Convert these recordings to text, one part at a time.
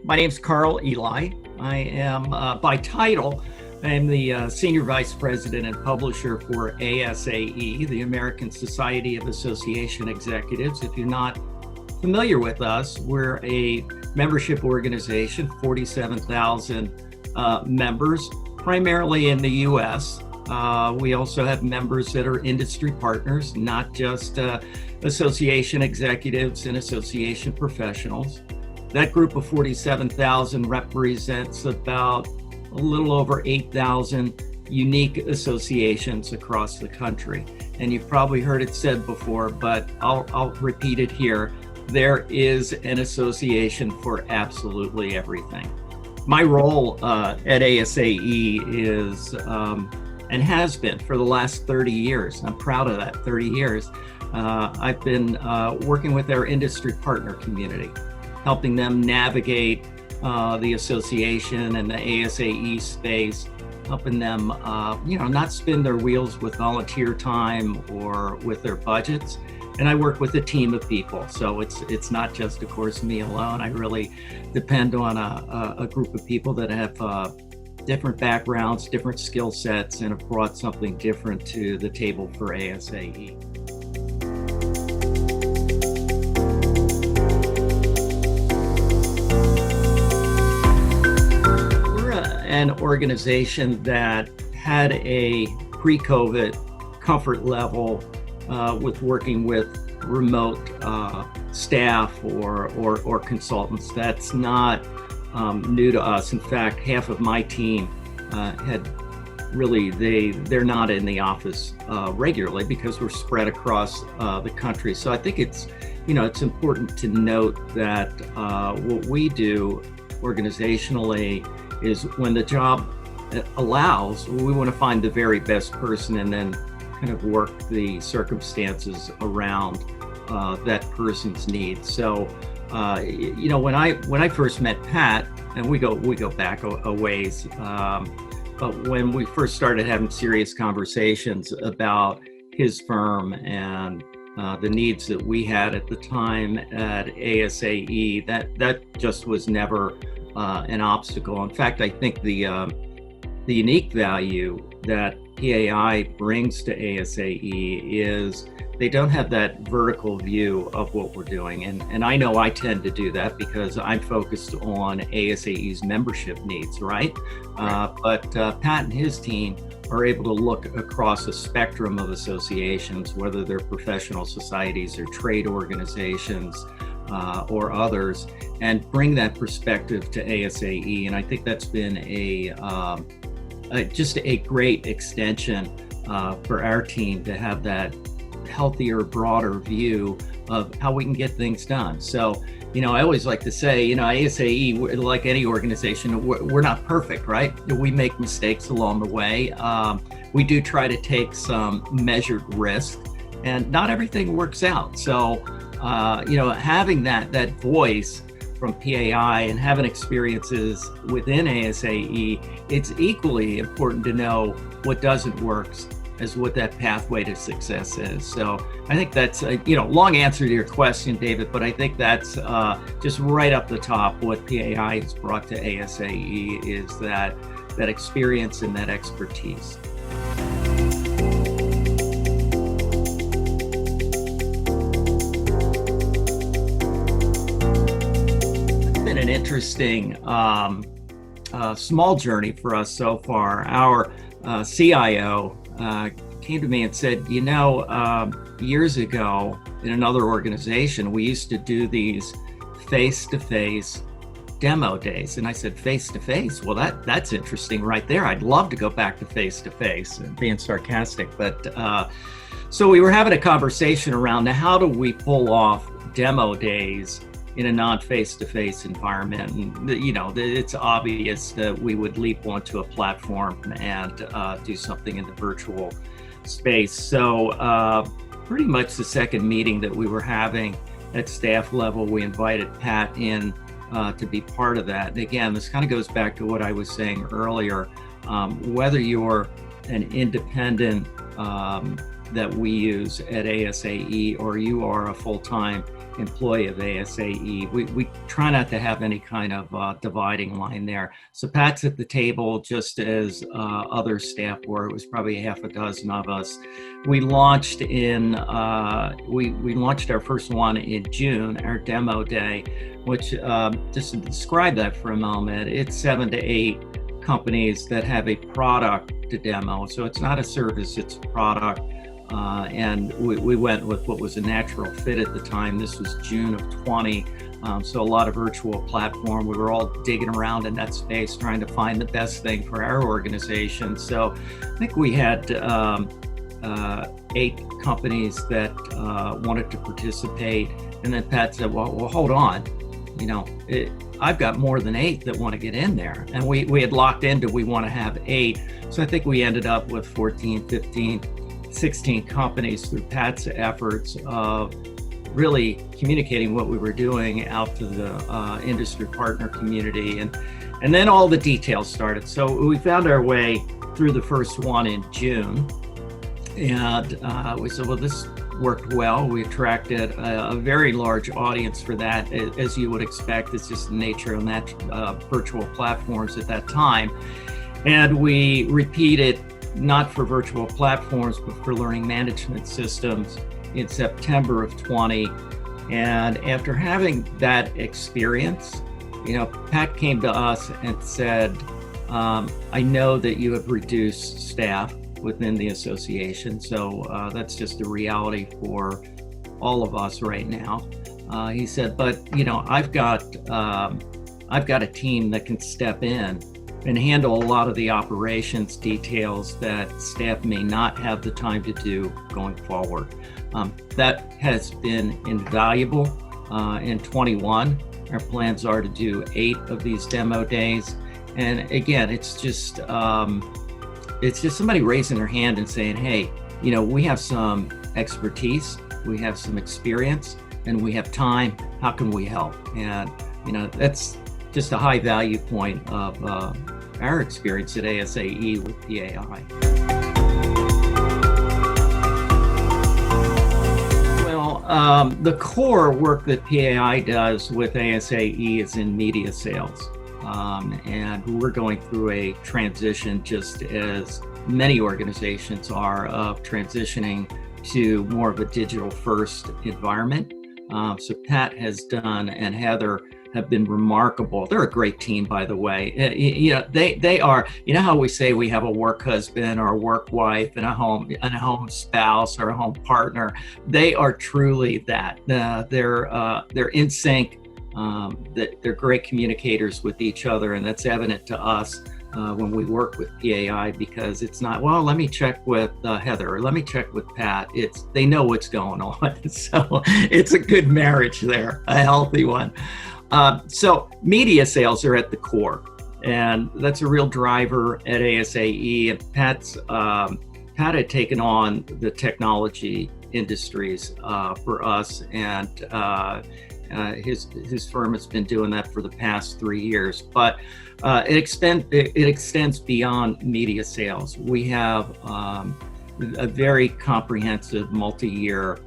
My name's Karl Ely. I am, by title, I am the Senior Vice President and Publisher for ASAE, the American Society of Association Executives. If you're not familiar with us, we're a membership organization, 47,000 members, primarily in the US. We also have members that are industry partners, not just association executives and association professionals. That group of 47,000 represents about a little over 8,000 unique associations across the country. And you've probably heard it said before, but I'll repeat it here. There is an association for absolutely everything. My role at ASAE is, and has been for the last 30 years, I'm proud of that, 30 years, I've been working with our industry partner community, helping them navigate the association and the ASAE space, helping them, not spin their wheels with volunteer time or with their budgets. And I work with a team of people, so it's not just, of course, me alone. I really depend on a group of people that have different backgrounds, different skill sets, and have brought something different to the table for ASAE. An organization that had a pre-COVID comfort level with working with remote staff or consultants. That's not new to us. In fact, half of my team they're not in the office regularly because we're spread across the country. So I think it's important to note that what we do organizationally is when the job allows, we want to find the very best person and then kind of work the circumstances around that person's needs. So, when I first met Pat, and we go back a ways, but when we first started having serious conversations about his firm and the needs that we had at the time at ASAE, that just was never an obstacle. In fact, I think the unique value that PAI brings to ASAE is they don't have that vertical view of what we're doing. And I know I tend to do that because I'm focused on ASAE's membership needs, right? But Pat and his team are able to look across a spectrum of associations, whether they're professional societies or trade organizations, or others, and bring that perspective to ASAE. And I think that's been just a great extension for our team to have that healthier, broader view of how we can get things done. So, I always like to say, ASAE, like any organization, we're not perfect, right? We make mistakes along the way. We do try to take some measured risk, and not everything works out. So, having that voice from PAI and having experiences within ASAE, it's equally important to know what doesn't work as what that pathway to success is. So I think that's a long answer to your question, David, but I think that's just right up the top. What PAI has brought to ASAE is that experience and that expertise. An interesting small journey for us so far. Our CIO came to me and said, years ago in another organization, we used to do these face-to-face demo days. And I said, face-to-face? Well, that's interesting right there. I'd love to go back to face-to-face, being sarcastic. But so we were having a conversation around how do we pull off demo days in a non-face-to-face environment. And, it's obvious that we would leap onto a platform and do something in the virtual space. So pretty much the second meeting that we were having at staff level, we invited Pat in to be part of that. And again, this kind of goes back to what I was saying earlier. Whether you're an independent that we use at ASAE or you are a full-time employee of ASAE. We try not to have any kind of dividing line there. So Pat's at the table just as other staff were. It was probably half a dozen of us. We launched we launched our first one in June, our demo day, which just to describe that for a moment, it's 7 to 8 companies that have a product to demo. So it's not a service, it's a product. And we went with what was a natural fit at the time. This was June of 20. So a lot of virtual platform. We were all digging around in that space, trying to find the best thing for our organization. So I think we had 8 companies that wanted to participate. And then Pat said, well, hold on. I've got more than 8 that want to get in there. And we had locked into, we want to have 8. So I think we ended up with 14, 15, 16 companies through Pat's efforts of really communicating what we were doing out to the industry partner community. And then all the details started. So we found our way through the first one in June. And we said, well, this worked well. We attracted a very large audience for that, as you would expect. It's just the nature of that virtual platforms at that time. And we repeated, not for virtual platforms, but for learning management systems in September of 20. And after having that experience, Pat came to us and said, I know that you have reduced staff within the association. So that's just a reality for all of us right now. He said, but I've got a team that can step in and handle a lot of the operations details that staff may not have the time to do going forward. That has been invaluable in 21. Our plans are to do 8 of these demo days. And again, it's just somebody raising their hand and saying, hey, we have some expertise, we have some experience, and we have time. How can we help? And, that's just a high value point of our experience at ASAE with PAI. Well, the core work that PAI does with ASAE is in media sales. And we're going through a transition, just as many organizations are, of transitioning to more of a digital first environment. So Pat has done, and Heather have been remarkable. They're a great team, by the way. They are, how we say we have a work husband or a work wife and a home spouse or a home partner. They are truly that. They're in sync. They're great communicators with each other, and that's evident to us when we work with PAI, because it's not, well, let me check with Heather or let me check with Pat. They know what's going on. So it's a good marriage there, a healthy one. So media sales are at the core, and that's a real driver at ASAE. And Pat had taken on the technology industries for us, and his firm has been doing that for the past 3 years. But it extends beyond media sales. We have a very comprehensive multi-year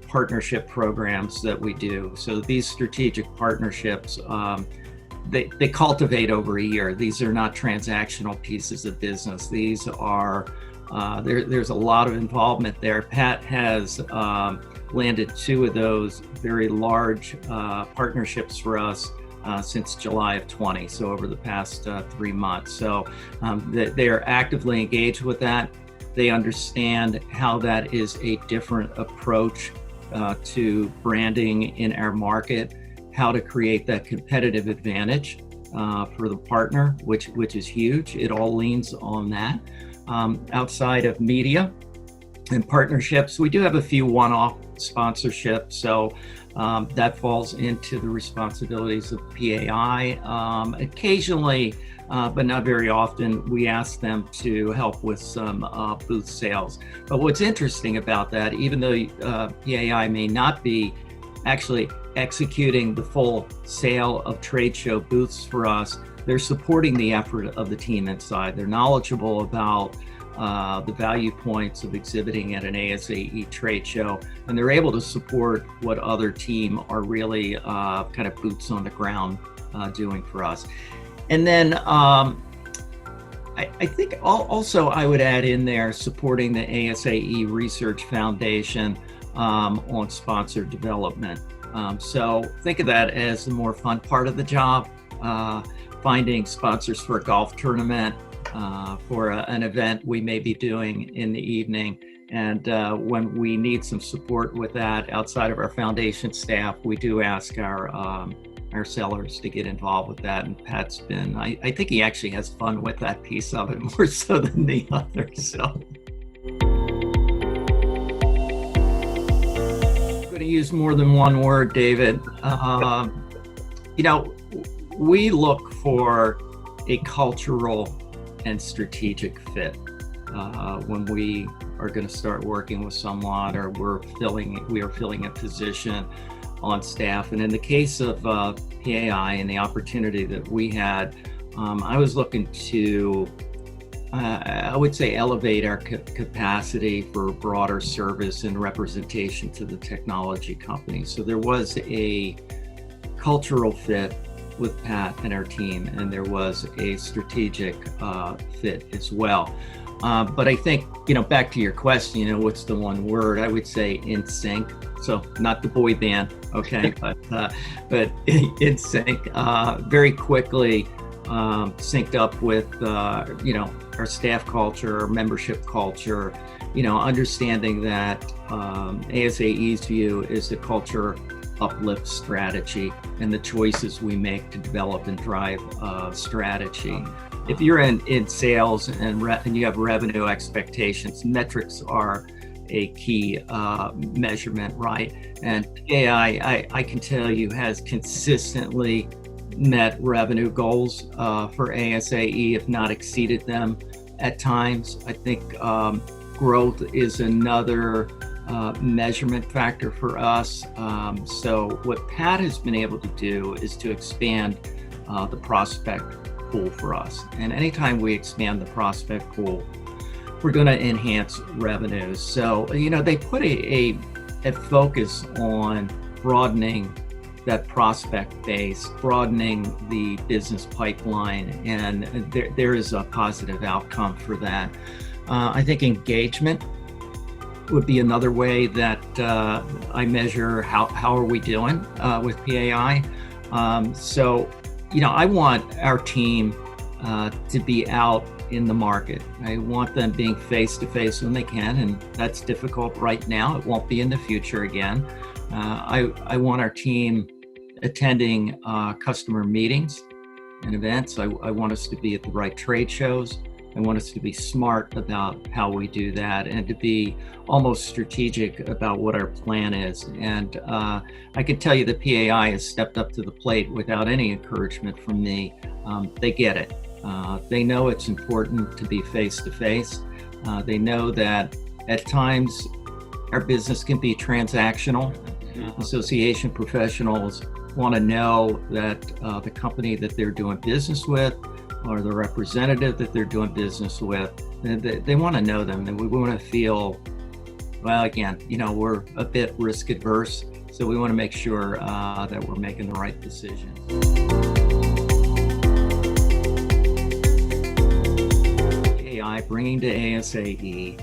partnership programs that we do. So these strategic partnerships, they cultivate over a year. These are not transactional pieces of business. These are, there's a lot of involvement there. Pat has landed 2 of those very large partnerships for us since July of 20, so over the past 3 months. So they are actively engaged with that. They understand how that is a different approach to branding in our market, how to create that competitive advantage for the partner, which is huge. It all leans on that. Outside of media and partnerships, we do have a few one-off sponsorships, so that falls into the responsibilities of PAI. Occasionally, but not very often, we ask them to help with some booth sales. But what's interesting about that, even though PAI may not be actually executing the full sale of trade show booths for us, they're supporting the effort of the team inside. They're knowledgeable about the value points of exhibiting at an ASAE trade show, and they're able to support what other team are really kind of boots on the ground doing for us. And then I think also I would add in there supporting the ASAE Research Foundation on sponsored development. So think of that as the more fun part of the job, finding sponsors for a golf tournament, for an event we may be doing in the evening. And when we need some support with that outside of our foundation staff, we do ask our sellers to get involved with that. And Pat's been, I think he actually has fun with that piece of it more so than the others. So I'm going to use more than one word, David. We look for a cultural and strategic fit when we are going to start working with someone, or we are filling a position on staff. And in the case of PAI and the opportunity that we had, I was looking to, I would say, elevate our capacity for broader service and representation to the technology company. So there was a cultural fit with Pat and our team, and there was a strategic fit as well. But I think, back to your question, what's the one word? I would say in sync. So not the boy band, okay, but in sync, very quickly synced up with, our staff culture, our membership culture, understanding that ASAE's view is the culture uplift strategy and the choices we make to develop and drive strategy. If you're in sales and you have revenue expectations, metrics are a key measurement, right? And PAI, I can tell you, has consistently met revenue goals for ASAE, if not exceeded them at times. I think growth is another measurement factor for us. So what Pat has been able to do is to expand the prospect pool for us. And anytime we expand the prospect pool, we're going to enhance revenues. So, they put a focus on broadening that prospect base, broadening the business pipeline, and there is a positive outcome for that. I think engagement would be another way that I measure how are we doing with PAI. So, I want our team to be out in the market. I want them being face-to-face when they can, and that's difficult right now. It won't be in the future again. I want our team attending customer meetings and events. I want us to be at the right trade shows. I want us to be smart about how we do that and to be almost strategic about what our plan is. And I can tell you that PAI has stepped up to the plate without any encouragement from me. They get it. They know it's important to be face-to-face. They know that at times our business can be transactional. Association professionals want to know that the company that they're doing business with, or the representative that they're doing business with, they want to know them, and we want to feel, well, again, we're a bit risk adverse, so we want to make sure that we're making the right decisions. AI bringing to ASAE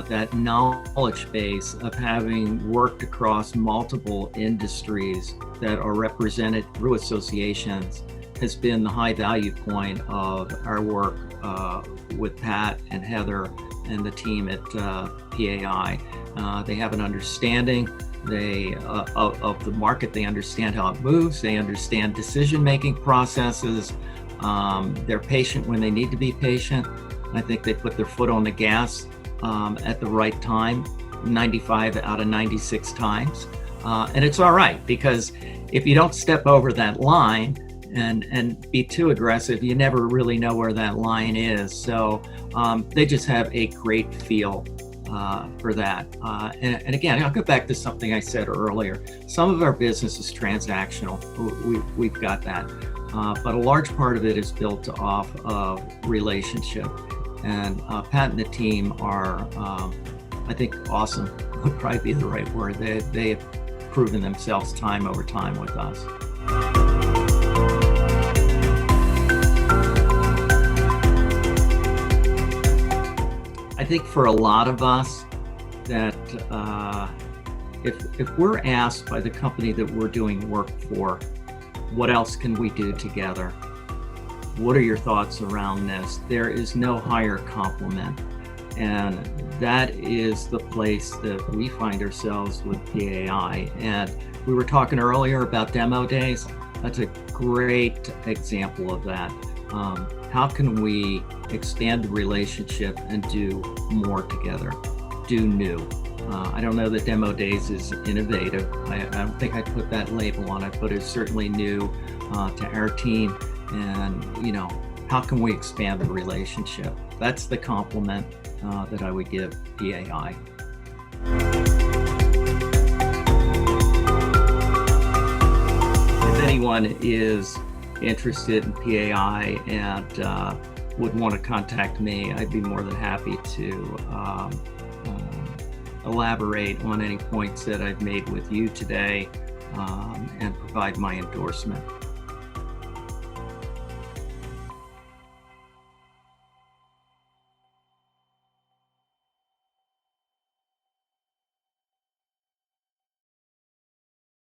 that knowledge base of having worked across multiple industries that are represented through associations has been the high value point of our work with Pat and Heather and the team at PAI. They have an understanding of the market. They understand how it moves. They understand decision-making processes. They're patient when they need to be patient. I think they put their foot on the gas at the right time, 95 out of 96 times. And it's all right, because if you don't step over that line and be too aggressive, you never really know where that line is. So they just have a great feel for that. And again, I'll go back to something I said earlier. Some of our business is transactional. We've got that. But a large part of it is built off of relationship. And Pat and the team are, I think, awesome would probably be the right word. They have proven themselves time over time with us. I think for a lot of us that if we're asked by the company that we're doing work for, what else can we do together? What are your thoughts around this? There is no higher compliment. And that is the place that we find ourselves with PAI. And we were talking earlier about demo days. That's a great example of that. How can we expand the relationship and do more together, do new? I don't know that demo days is innovative. I don't think I'd put that label on it, but it's certainly new to our team. And, how can we expand the relationship? That's the compliment that I would give PAI. If anyone is interested in PAI and would want to contact me, I'd be more than happy to elaborate on any points that I've made with you today and provide my endorsement.